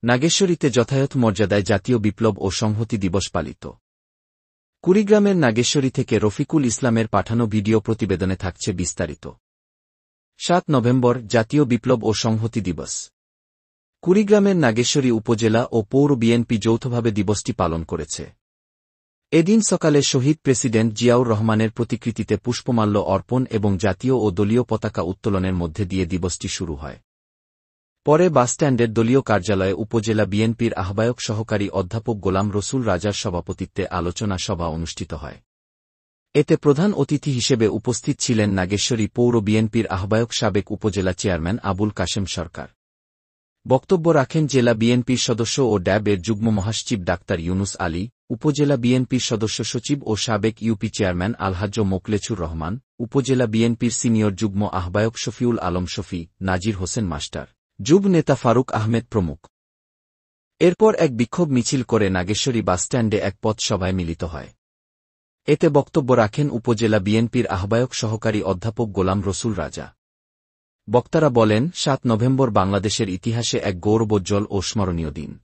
নাগেশ্বরীতে যথাযথ মর্যাদায় জাতীয় বিপ্লব ও সংহতি দিবস পালিত। কুড়িগ্রামের নাগেশ্বরী থেকে রফিকুল ইসলামের পাঠানো ভিডিও প্রতিবেদনে থাকছে বিস্তারিত। ৭ নভেম্বর জাতীয় বিপ্লব ও সংহতি দিবস। কুড়িগ্রামের নাগেশ্বরী উপজেলা ও পৌর বিএনপি যৌথভাবে দিবসটি পালন করেছে। এদিন সকালে শহীদ প্রেসিডেন্ট জিয়াউর রহমানের প্রতিকৃতিতে পুষ্পমাল্য অর্পণ এবং জাতীয় ও দলীয় পতাকা উত্তোলনের মধ্যে দিয়ে দিবসটি শুরু হয়। পরে বাসস্ট্যান্ডের দলীয় কার্যালয়ে উপজেলা বিএনপির আহ্বায়ক সহকারী অধ্যাপক গোলাম রসুল রাজার সভাপতিত্বে আলোচনা সভা অনুষ্ঠিত হয়। এতে প্রধান অতিথি হিসেবে উপস্থিত ছিলেন নাগেশ্বরী পৌর বিএনপির আহ্বায়ক সাবেক উপজেলা চেয়ারম্যান আবুল কাশেম সরকার। বক্তব্য রাখেন জেলা বিএনপির সদস্য ও ড্যাব-এর যুগ্ম মহাসচিব ডাক্তার ইউনুস আলী, উপজেলা বিএনপির সদস্য সচিব ও সাবেক ইউপি চেয়ারম্যান আলহাজ্জ মোকলেছুর রহমান, উপজেলা বিএনপির সিনিয়র যুগ্ম আহ্বায়ক শফিউল আলম শফি, নাজির হোসেন মাস্টার, যুব নেতা ফারুক আহমেদ প্রমুখ। এরপর এক বিক্ষোভ মিছিল করে নাগেশ্বরী বাসস্ট্যান্ডে এক পথ সভায় মিলিত হয়। এতে বক্তব্য রাখেন উপজেলা বিএনপির আহ্বায়ক সহকারী অধ্যাপক গোলাম রসুল রাজা। বক্তারা বলেন, ৭ নভেম্বর বাংলাদেশের ইতিহাসে এক গৌরবোজ্জ্বল ও স্মরণীয় দিন।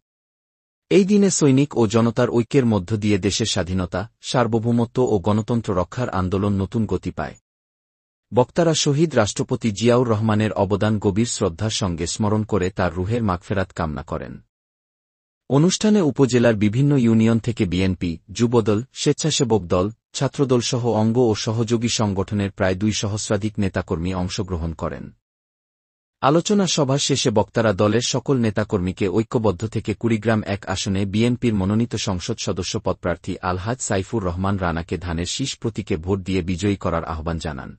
এই দিনে সৈনিক ও জনতার ঐক্যের মধ্য দিয়ে দেশের স্বাধীনতা, সার্বভৌমত্ব ও গণতন্ত্র রক্ষার আন্দোলন নতুন গতি পায়। বক্তারা শহীদ রাষ্ট্রপতি জিয়াউর রহমানের অবদান গভীর শ্রদ্ধার সঙ্গে স্মরণ করে তার রুহের মাগফেরাত কামনা করেন। অনুষ্ঠানে উপজেলার বিভিন্ন ইউনিয়ন থেকে বিএনপি, যুবদল, স্বেচ্ছাসেবক দল, ছাত্রদলসহ অঙ্গ ও সহযোগী সংগঠনের প্রায় ২ সহস্রাধিক নেতাকর্মী অংশগ্রহণ করেন। আলোচনা সভা শেষে বক্তারা দলের সকল নেতাকর্মীকে ঐক্যবদ্ধ থেকে কুড়িগ্রাম-১ আসনে বিএনপির মনোনীত সংসদ সদস্য পদপ্রার্থী আলহাজ সাইফুর রহমান রানাকে ধানের শীষ প্রতীকে ভোট দিয়ে বিজয়ী করার আহ্বান জানান।